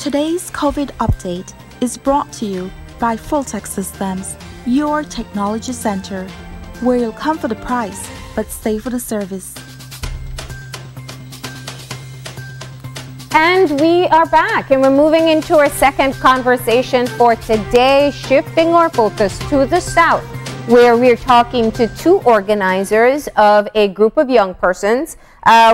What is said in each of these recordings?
Today's COVID update is brought to you by Fulltech Systems, your technology center, where you'll come for the price but stay for the service. And we are back, and we're moving into our second conversation for today, shifting our focus to the South, where we're talking to two organizers of a group of young persons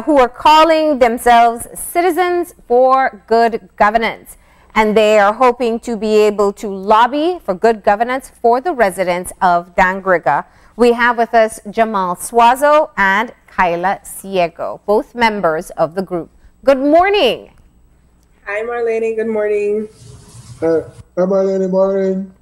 who are calling themselves Citizens for Good Governance. And they are hoping to be able to lobby for good governance for the residents of Dangriga. We have with us Jamal Suazo and Kyla Ciego, both members of the group. Good morning. Hi, Marlene. Good morning. Hi, Marlene. Morning.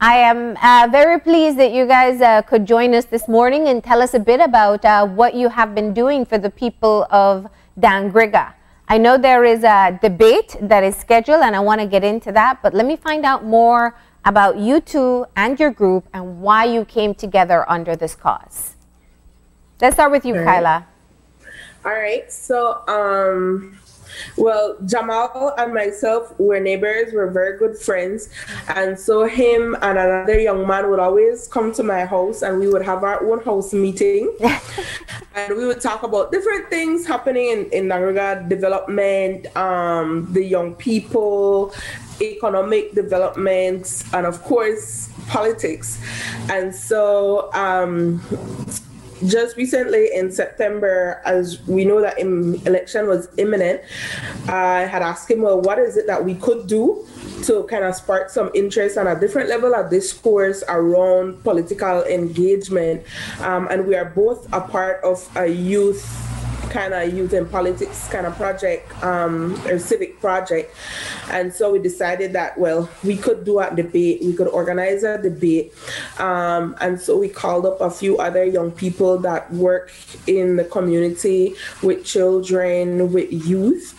I am very pleased that you guys could join us this morning and tell us a bit about what you have been doing for the people of Dangriga. I know there is a debate that is scheduled, and I want to get into that, but let me find out more about you two and your group and why you came together under this cause. Let's start with you, Kyla. All right. So, well, Jamal and myself were neighbors. We're very good friends. And so him and another young man would always come to my house, and we would have our own house meeting. And we would talk about different things happening in Dangriga, development, the young people, economic development, and of course, politics. And so, just recently in September, as we know that election was imminent, I had asked him, well, what is it that we could do to kind of spark some interest on a different level of discourse around political engagement? And we are both a part of a youth and politics kind of project, or civic project. And so we decided that, well, we could do a debate, we could organize a debate. And so we called up a few other young people that work in the community with children, with youth,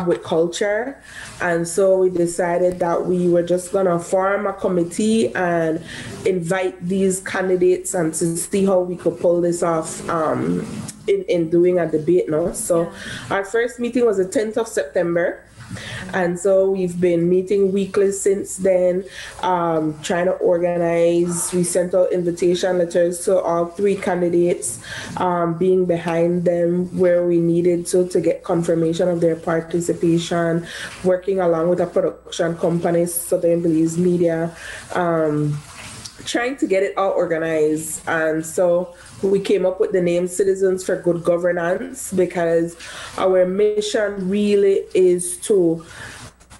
with culture. And so we decided that we were just gonna form a committee and invite these candidates and to see how we could pull this off in doing a debate now. So our first meeting was the 10th of September. And so we've been meeting weekly since then, trying to organize. We sent out invitation letters to all three candidates, being behind them where we needed to get confirmation of their participation, working along with a production company, Southern Belize Media, trying to get it all organized. And so we came up with the name Citizens for Good Governance because our mission really is to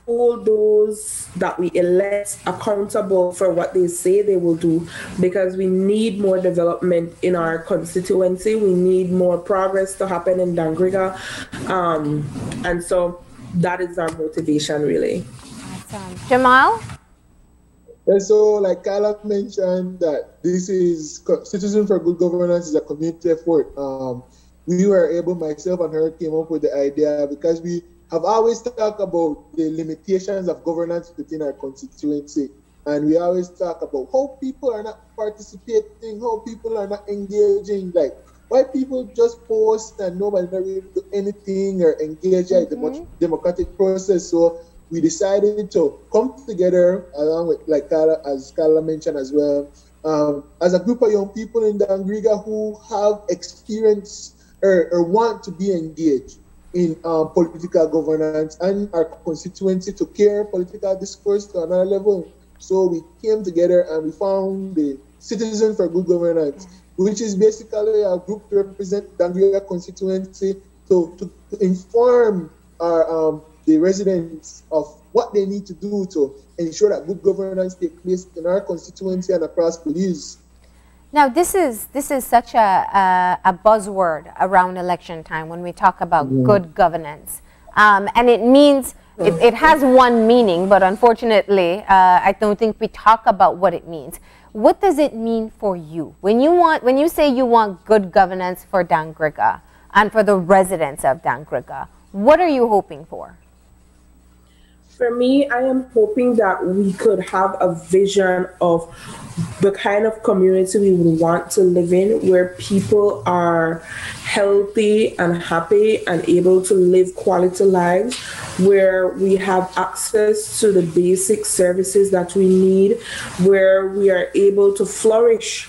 hold those that we elect accountable for what they say they will do, because we need more development in our constituency. We need more progress to happen in Dangriga. And so that is our motivation, really. Awesome. Jamal? And so, like Kyla mentioned, that this is Citizen for Good Governance is a community effort. We were able, myself and her, came up with the idea because we have always talked about the limitations of governance within our constituency. And we always talk about how people are not participating, how people are not engaging, like why people just post and nobody really do anything or engage in the democratic process. So we decided to come together along with, like Kyla, as Kyla mentioned as well, as a group of young people in Dangriga who have experience or want to be engaged in political governance and our constituency to carry political discourse to another level. So we came together and we found the Citizen for Good Governance, which is basically a group to represent Dangriga constituency to inform our the residents of what they need to do to ensure that good governance takes place in our constituency and across Belize. Now, this is such a buzzword around election time when we talk about good governance. And it means, it has one meaning, but unfortunately, I don't think we talk about what it means. What does it mean for you? When you say you want good governance for Dangriga and for the residents of Dangriga, what are you hoping for? For me, I am hoping that we could have a vision of the kind of community we would want to live in, where people are healthy and happy and able to live quality lives, where we have access to the basic services that we need, where we are able to flourish.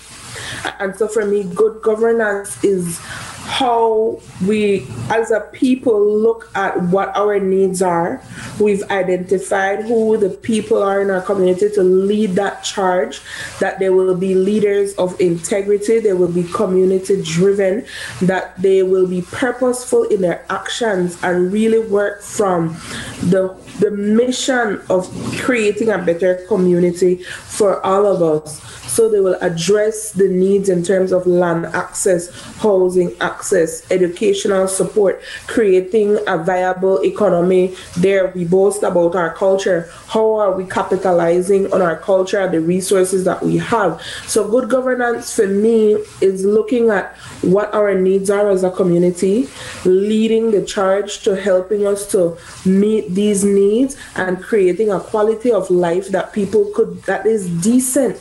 And so for me, good governance is how we as a people look at what our needs are. We've identified who the people are in our community to lead that charge, that they will be leaders of integrity, they will be community driven, that they will be purposeful in their actions and really work from the mission of creating a better community for all of us. So they will address the needs in terms of land access, housing access, educational support, creating a viable economy. There we boast about our culture. How are we capitalizing on our culture, the resources that we have? So good governance for me is looking at what our needs are as a community, leading the charge to helping us to meet these needs and creating a quality of life that people could, that is decent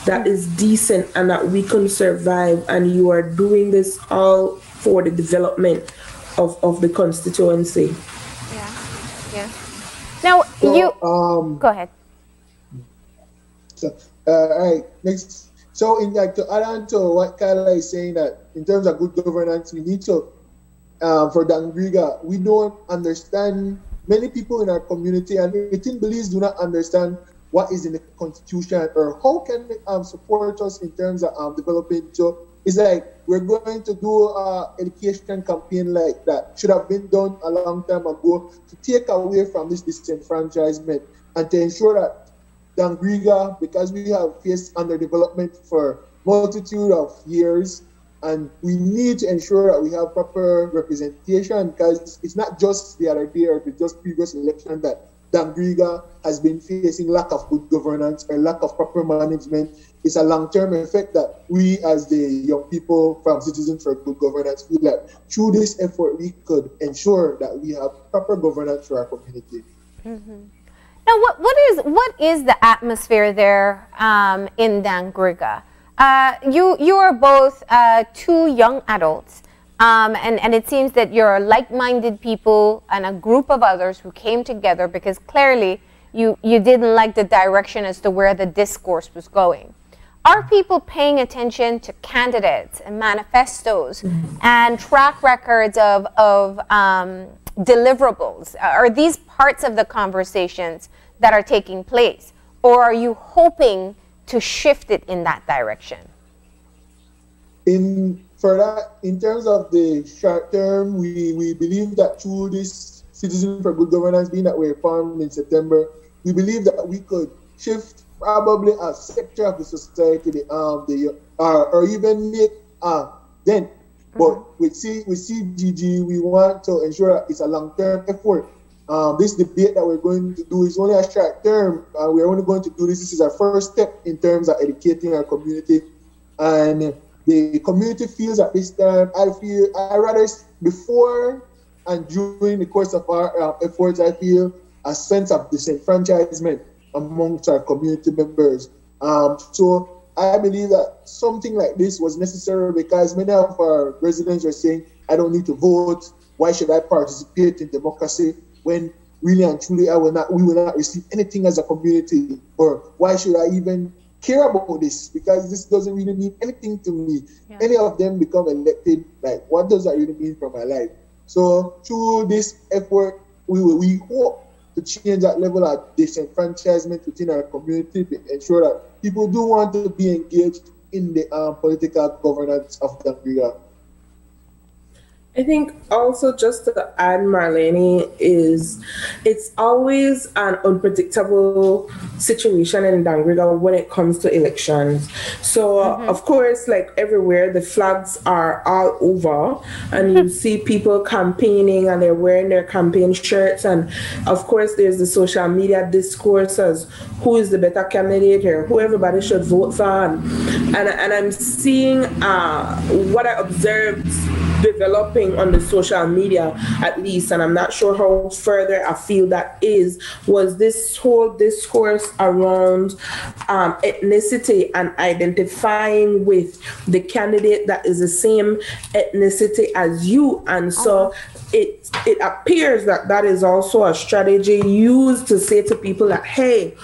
and that we can survive. And you are doing this all for the development of the constituency. Yeah. Now, go ahead. So, all right, next. So, in like to add on to what Kyla is saying, that in terms of good governance, we need to, for Dangriga, we don't understand, many people in our community and within Belize do not understand what is in the constitution or how can they support us in terms of developing. So it's like we're going to do an education campaign like that should have been done a long time ago to take away from this disenfranchisement and to ensure that Dangriga, because we have faced underdevelopment for multitude of years, and we need to ensure that we have proper representation, because it's not just the other day or the just previous election that Dangriga has been facing lack of good governance or lack of proper management. It's a long-term effect that we as the young people from Citizens for Good Governance feel that through this effort we could ensure that we have proper governance for our community. Mm-hmm. Now, what is the atmosphere there in Dangriga? You are both two young adults. And it seems that you're like-minded people and a group of others who came together because clearly you didn't like the direction as to where the discourse was going. Are people paying attention to candidates and manifestos and track records of deliverables? Are these parts of the conversations that are taking place? Or are you hoping to shift it in that direction? For that, in terms of the short term, we believe that through this Citizen for Good Governance being that we're formed in September, we believe that we could shift probably a sector of the society, or even make a dent. But with CGG, we want to ensure that it's a long-term effort. This debate that we're going to do is only a short term. We're only going to do this. This is our first step in terms of educating our community. And the community feels at this time, I rather before and during the course of our efforts, I feel a sense of disenfranchisement amongst our community members. So I believe that something like this was necessary because many of our residents are saying, I don't need to vote. Why should I participate in democracy when really and truly we will not receive anything as a community? Or why should I even care about this, because this doesn't really mean anything to me. Yeah. Any of them become elected, like what does that really mean for my life? So through this effort, we hope to change that level of disenfranchisement within our community to ensure that people do want to be engaged in the political governance of Dangriga. I think also just to add, Marlene, is it's always an unpredictable situation in Dangriga when it comes to elections. So, of course, like everywhere, the flags are all over and you see people campaigning and they're wearing their campaign shirts. And of course, there's the social media discourse as who is the better candidate or who everybody should vote for. And I'm seeing what I observed developing on the social media, at least, and I'm not sure how further I feel that was this whole discourse around ethnicity and identifying with the candidate that is the same ethnicity as you. And so it appears that that is also a strategy used to say to people that, hey,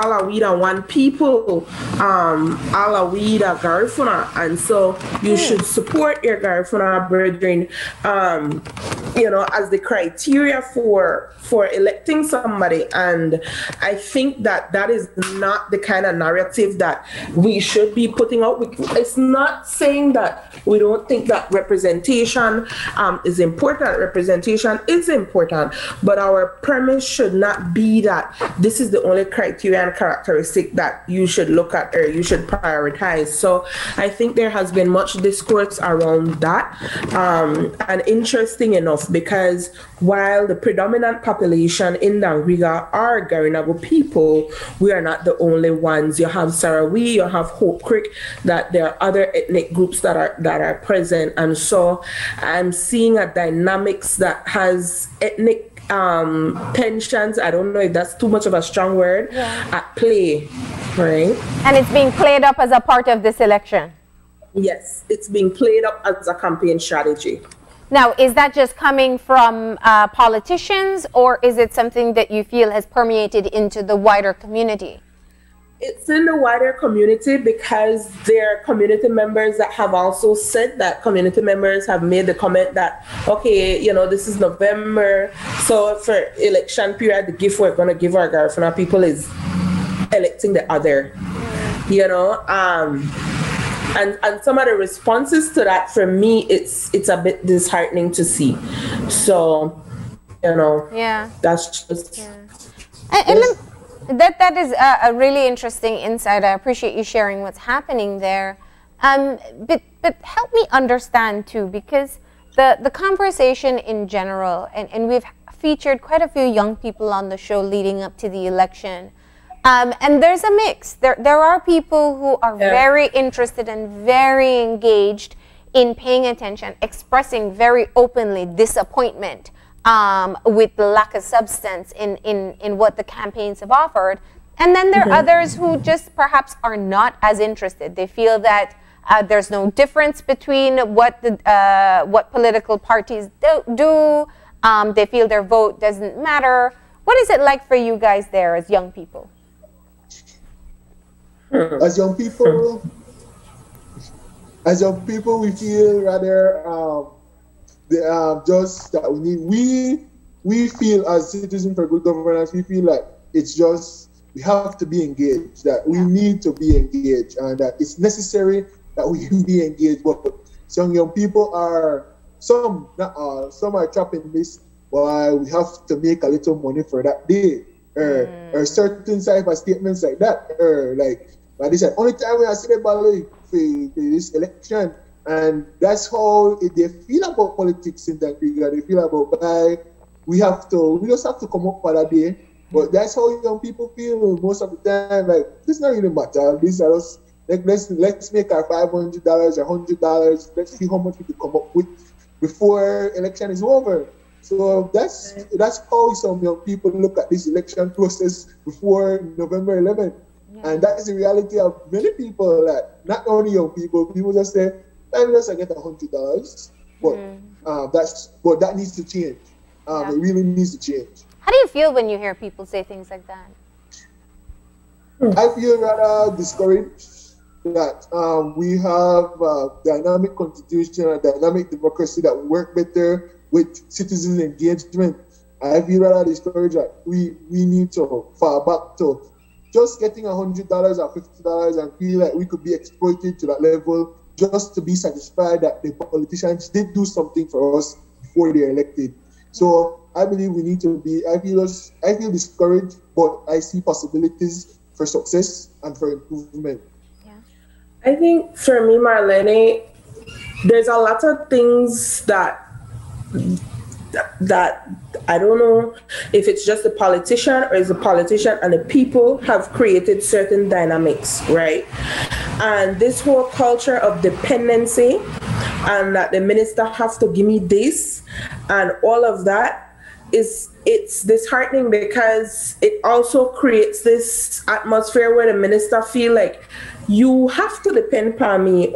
Allah we da one people, Allah we da Garifuna, and so you should support your Garifuna brethren, you know, as the criteria for electing somebody. And I think that that is not the kind of narrative that we should be putting out. It's not saying that we don't think that representation is important. Representation is important, but our premise should not be that this is the only criteria and characteristic that you should look at or you should prioritize. So I think there has been much discourse around that, and interesting enough, because while the predominant population in Dangriga are Garinago people, we are not the only ones. You have Sarawi, you have Hope Creek, that there are other ethnic groups that are present, and so I'm seeing a dynamics that has ethnic tensions, I don't know if that's too much of a strong word, at play, right? And it's being played up as a part of this election. Yes, it's being played up as a campaign strategy. Now, is that just coming from politicians, or is it something that you feel has permeated into the wider community? It's in the wider community, because there are community members that have also said that. Community members have made the comment that, okay, you know, this is November, so for election period, the gift we're going to give our Garifuna people is electing the other, you know. And some of the responses to that, for me, it's a bit disheartening to see. So, you know, that's just... That is a really interesting insight. I appreciate you sharing what's happening there. But help me understand too, because the conversation in general, and we've featured quite a few young people on the show leading up to the election, and there's a mix. There are people who are very interested and very engaged in paying attention, expressing very openly disappointment with the lack of substance in what the campaigns have offered. And then there are others who just perhaps are not as interested. They feel that there's no difference between what political parties do. They feel their vote doesn't matter. What is it like for you guys there as young people? As young people, we feel rather just that we feel as citizens for good governance, we feel like it's just, we have to be engaged, that we need to be engaged, and that it's necessary that we be engaged. But some young people are, some, not all, some are trapped in this, why we have to make a little money for that day, or certain type of statements like that, like they said, only time we are sitting ballet for this election. And that's how they feel about politics in that regard. They feel about, we just have to come up for that day. But that's how young people feel most of the time. Like, this not really matter. These are us, like, let's make our $500 or $100. Let's see how much we can come up with before election is over. So that's how some young people look at this election process before November 11th. And that is the reality of many people. Like, not only young people just say, I get $100, but that needs to change. It really needs to change. How do you feel when you hear people say things like that? I feel rather discouraged that we have a dynamic constitution, a dynamic democracy that work better with citizen engagement. I feel rather discouraged that we need to fall back to just getting $100 or $50 and feel like we could be exploited to that level, just to be satisfied that the politicians did do something for us before they're elected. So I believe we need to be, I feel discouraged, but I see possibilities for success and for improvement. I think for me, Marlene, there's a lot of things that I don't know if it's just the politician or is the politician and the people have created certain dynamics, right? And this whole culture of dependency, and that the minister has to give me this and all of that, it's disheartening, because it also creates this atmosphere where the minister feel like you have to depend on me,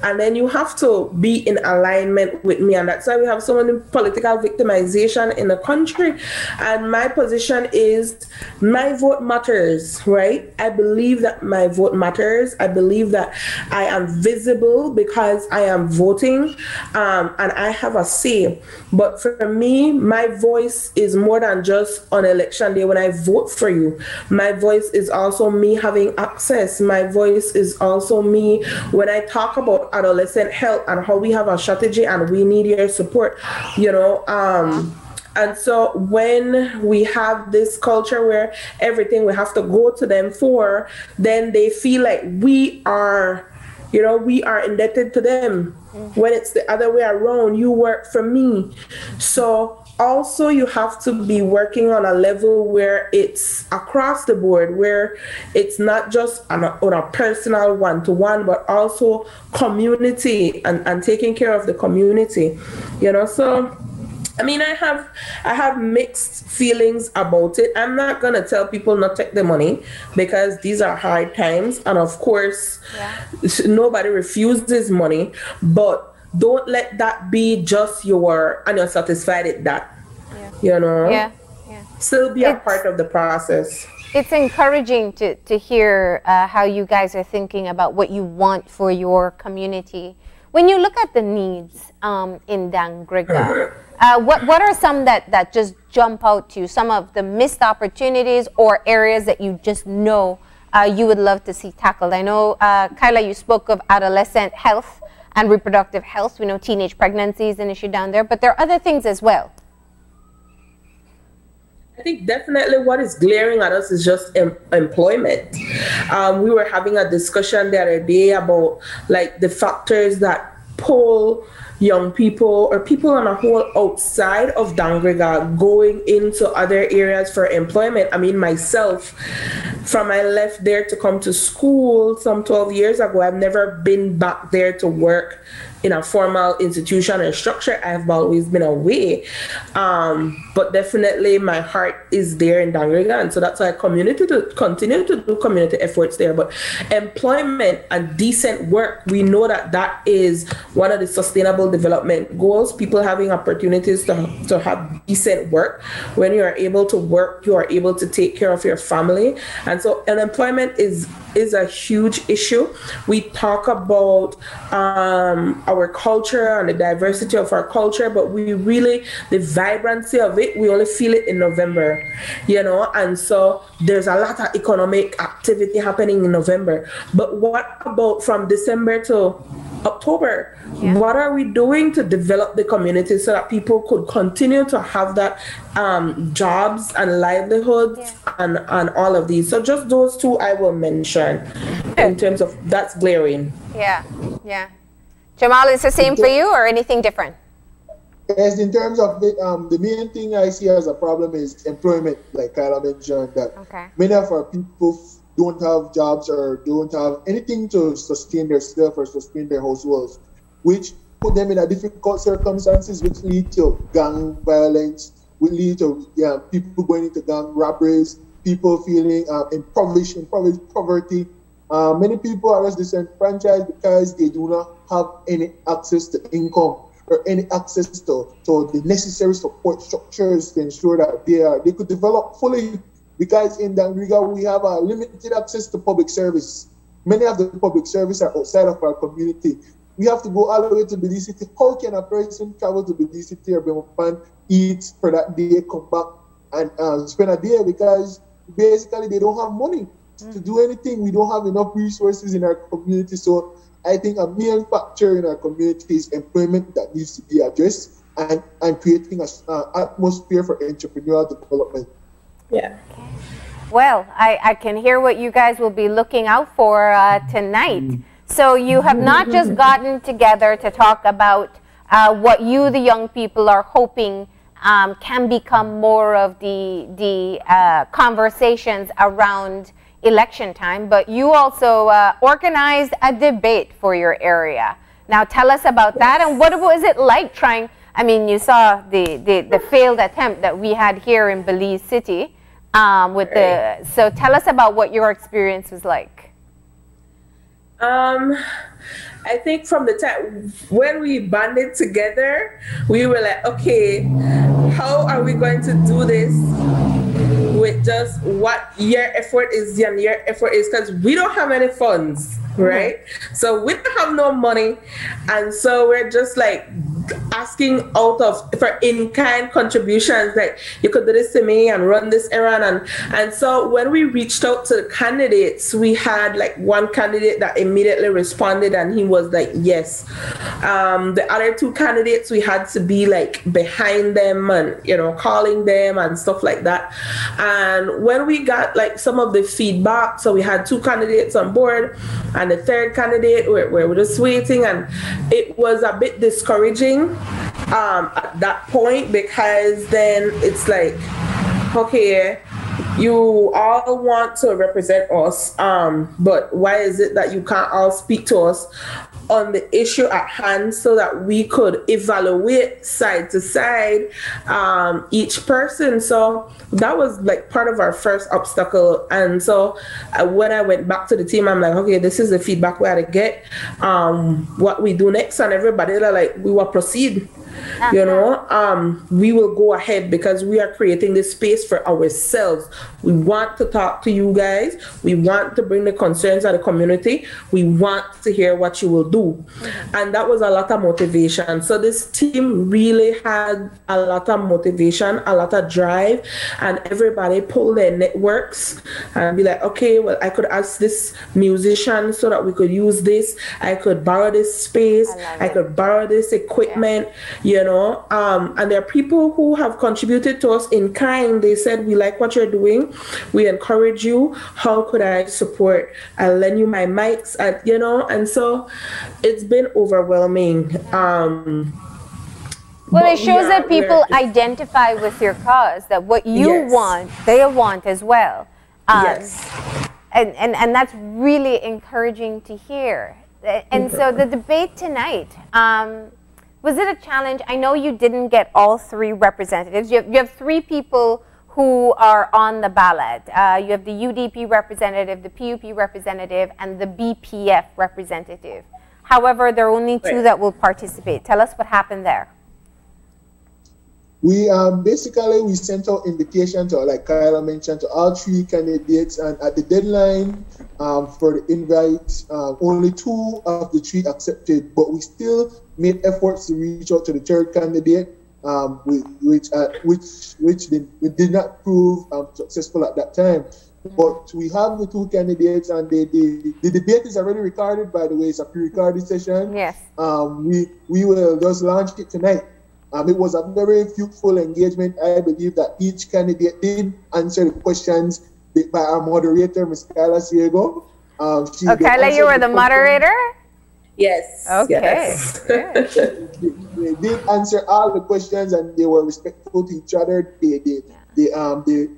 and then you have to be in alignment with me. And that's why we have so many political victimization in the country. And my position is my vote matters, right? I believe that my vote matters. I believe that I am visible because I am voting, and I have a say. But for me, my voice is more than just on election day when I vote for you. My voice is also me having access. My voice is also me when I talk about adolescent health and how we have a strategy and we need your support, you know. And so when we have this culture where everything we have to go to them for, then they feel like we are, you know, we are indebted to them. When it's the other way around, you work for me. So also you have to be working on a level where it's across the board, where it's not just on a personal one-to-one, but also community and taking care of the community, you know. So I mean, I have mixed feelings about it. I'm not gonna tell people not to take the money because these are hard times, and of course, nobody refuses money. But don't let that be just you're satisfied with that. You know. Still be a part of the process. It's encouraging to hear how you guys are thinking about what you want for your community. When you look at the needs in Dangriga, what are some that just jump out to you? Some of the missed opportunities or areas that you just know you would love to see tackled? I know, Kyla, you spoke of adolescent health and reproductive health. We know teenage pregnancy is an issue down there, but there are other things as well. I think definitely what is glaring at us is just employment. We were having a discussion the other day about like the factors that pull young people or people on a whole outside of Dangriga going into other areas for employment. I mean, myself, from I left there to come to school some 12 years ago, I've never been back there to work in a formal institution or structure. I've always been away. But definitely my heart is there in Dangriga. And so that's why I continue to do community efforts there. But employment and decent work, we know that that is one of the sustainable development goals. People having opportunities to have decent work. When you are able to work, you are able to take care of your family. And so unemployment is a huge issue. We talk about our culture and the diversity of our culture, but we really, the vibrancy of it, we only feel it in November, you know. And so there's a lot of economic activity happening in November. But what about from December to October? What are we doing to develop the community so that people could continue to have that jobs and livelihoods and all of these? So just those two I will mention in terms of that's glaring. Jamal, is the same for you or anything different? Yes, in terms of the main thing I see as a problem is employment, like Kyla mentioned, that many of our people don't have jobs or don't have anything to sustain themselves or sustain their households, which put them in a difficult circumstances, which lead to gang violence, will lead to people going into gang robberies, people feeling impoverished, poverty. Many people are just disenfranchised because they do not have any access to income or any access to the necessary support structures to ensure that they could develop fully. Because in Dangriga, we have a limited access to public service. Many of the public service are outside of our community. We have to go all the way to Belize City. How can a person travel to Belize City or Belize, eat for that day, come back and spend a day? Because basically they don't have money to do anything. We don't have enough resources in our community. So I think a main factor in our community is employment that needs to be addressed and creating an atmosphere for entrepreneurial development. Well, I can hear what you guys will be looking out for tonight. So you have not just gotten together to talk about what you, the young people, are hoping can become more of the conversations around election time, but you also organized a debate for your area. Now tell us about that, and what was it like trying? I mean, you saw the failed attempt that we had here in Belize City. So tell us about what your experience was like. Um, I think from the time when we banded together, we were like, okay, how are we going to do this with just what your effort is and your effort is? Because we don't have any funds, right? So we don't have no money, and so we're just like asking out of for in-kind contributions, like you could do this to me and run this errand. And so when we reached out to the candidates, we had like one candidate that immediately responded, and he was like yes. The other two candidates, we had to be like behind them and calling them and stuff like that. And when we got like some of the feedback, so we had two candidates on board, and the third candidate we're just waiting, and it was a bit discouraging at that point, because then it's like, okay, you all want to represent us, but why is it that you can't all speak to us on the issue at hand so that we could evaluate side to side each person? So that was like part of our first obstacle. And so when I went back to the team, I'm like, okay, this is the feedback we had to get. What we do next? And everybody, they're like, we will proceed. We will go ahead because we are creating this space for ourselves. We want to talk to you guys. We want to bring the concerns of the community. We want to hear what you will do. And that was a lot of motivation. So this team really had a lot of motivation, a lot of drive, and everybody pulled their networks and be like, okay, well, I could ask this musician so that we could use this. I could borrow this space. I could borrow this equipment. And there are people who have contributed to us in kind. They said, we like what you're doing. We encourage you. How could I support? I'll lend you my mics, and so it's been overwhelming. Well, it shows that people identify with your cause, that what you want, they want as well. Yes. And that's really encouraging to hear. And so the debate tonight, was it a challenge? I know you didn't get all three representatives. You have three people who are on the ballot. You have the UDP representative, the PUP representative, and the BPF representative. However, there are only two that will participate. Tell us what happened there. We basically we sent out invitation to, like Kyla mentioned, to all three candidates, and at the deadline for the invite, only two of the three accepted, but we still made efforts to reach out to the third candidate, which we did not prove successful at that time. But we have the two candidates, and the debate is already recorded, by the way. It's a pre-recorded session. Yes. We will just launch it tonight. It was a very fruitful engagement. I believe that each candidate did answer the questions by our moderator, Ms. Kyla Ciego. Kyla, you were the moderator? Yes. Okay. Yes. They did answer all the questions, and they were respectful to each other. They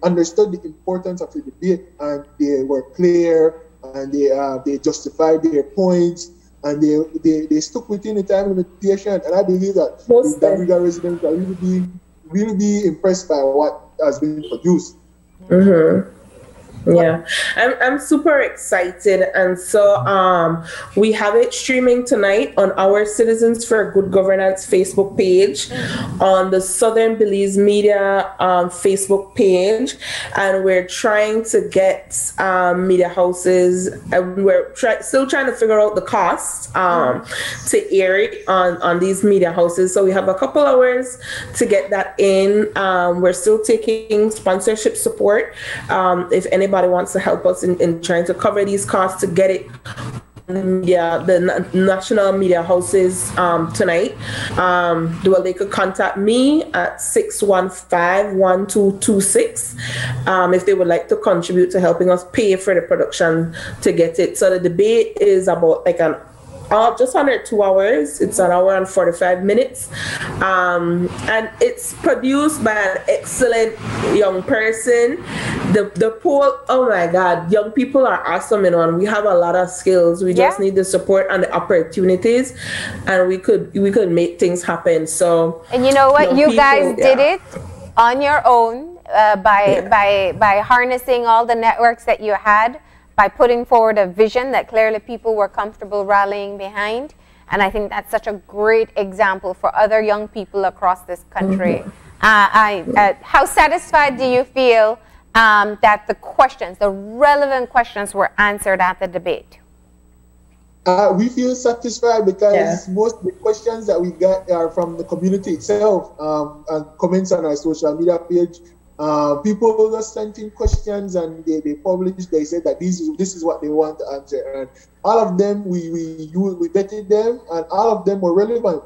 understood the importance of the debate, and they were clear, and they justified their points. And they stuck within the time limitation, and I believe that the Riga residents are really be impressed by what has been produced. Yeah, I'm super excited, and so we have it streaming tonight on our Citizens for Good Governance Facebook page, on the Southern Belize Media Facebook page, and we're trying to get media houses, and we're still trying to figure out the cost to air it on these media houses. So we have a couple hours to get that in. We're still taking sponsorship support. If anybody wants to help us in trying to cover these costs to get it the national media houses tonight, well, they could contact me at 615-1226 if they would like to contribute to helping us pay for the production to get it. So the debate is about like just under 2 hours. It's 1 hour and 45 minutes. And it's produced by an excellent young person. The poll, oh my God, young people are awesome, and we have a lot of skills. We just need the support and the opportunities, and we could make things happen. So, and you know what? You guys did it on your own by harnessing all the networks that you had. by putting forward a vision that clearly people were comfortable rallying behind. And I think that's such a great example for other young people across this country. How satisfied do you feel that the questions, the relevant questions, were answered at the debate? We feel satisfied because most of the questions that we got are from the community itself, and comments on our social media page. People just sent in questions and they published. They said that this is what they want to answer, and all of them we vetted them, and all of them were relevant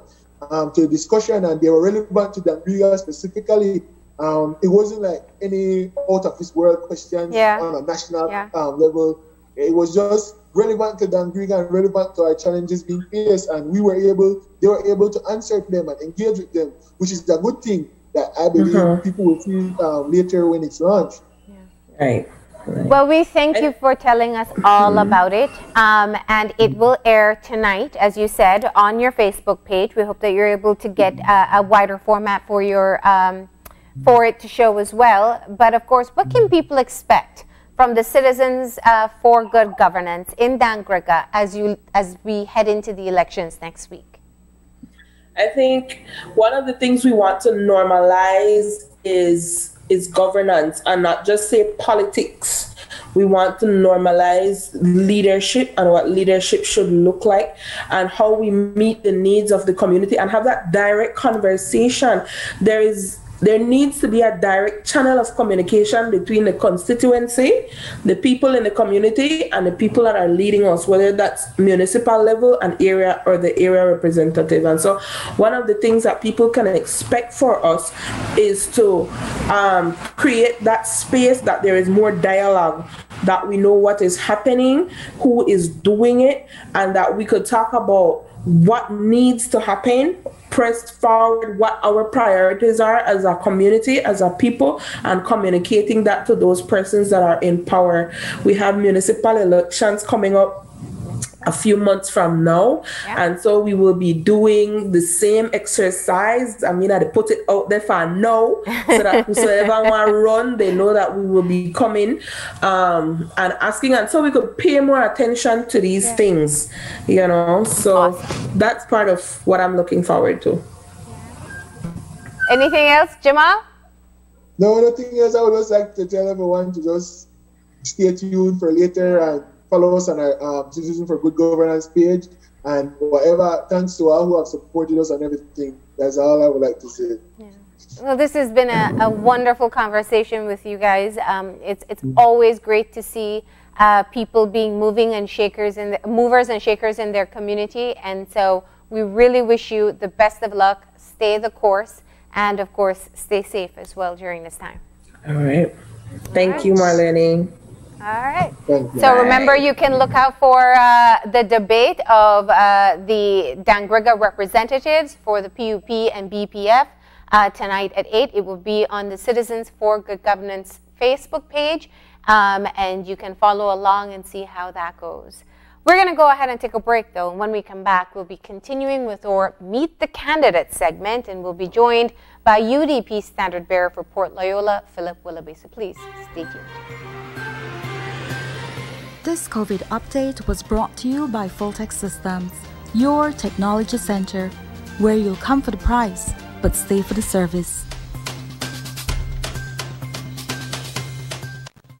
to the discussion, and they were relevant to Dangriga specifically. It wasn't like any out of this world questions on a national level. It was just relevant to Dangriga and relevant to our challenges being faced, and they were able to answer them and engage with them, which is a good thing that I believe people will see later when it's launched. Right. Well, we thank you for telling us all about it, and it will air tonight, as you said, on your Facebook page. We hope that you're able to get a wider format for your for it to show as well. But of course, what can people expect from the Citizens for Good Governance in Dangriga as we head into the elections next week? I think one of the things we want to normalize is governance, and not just say politics. We want to normalize leadership and what leadership should look like, and how we meet the needs of the community and have that direct conversation. There needs to be a direct channel of communication between the constituency, the people in the community, and the people that are leading us, whether that's municipal level, an area, or the area representative. And so one of the things that people can expect for us is to create that space, that there is more dialogue, that we know what is happening, who is doing it, and that we could talk about what needs to happen, press forward what our priorities are as a community, as a people, and communicating that to those persons that are in power. We have municipal elections coming up a few months from now, and so we will be doing the same exercise. I mean, I put it out there for now, so that whosoever want to run, they know that we will be coming and asking, and so we could pay more attention to these things, you know. So that's part of what I'm looking forward to. Anything else, Jamal? No, nothing else. I would just like to tell everyone to just stay tuned for later and follow us on our Citizen for Good Governance page, and whatever, thanks to all who have supported us and everything. That's all I would like to say. Yeah. Well, this has been a wonderful conversation with you guys. It's always great to see people being movers and shakers in their community, and so we really wish you the best of luck. Stay the course, and of course, stay safe as well during this time. All right. Thank you, Marlene. All right. So remember, you can look out for the debate of the Dangriga representatives for the PUP and BPF tonight at 8. It will be on the Citizens for Good Governance Facebook page, and you can follow along and see how that goes. We're going to go ahead and take a break, though, and when we come back, we'll be continuing with our Meet the Candidates segment, and we'll be joined by UDP Standard Bearer for Port Loyola, Philip Willoughby. So please stay tuned. This COVID update was brought to you by Fulltech Systems, your technology center, where you'll come for the price, but stay for the service.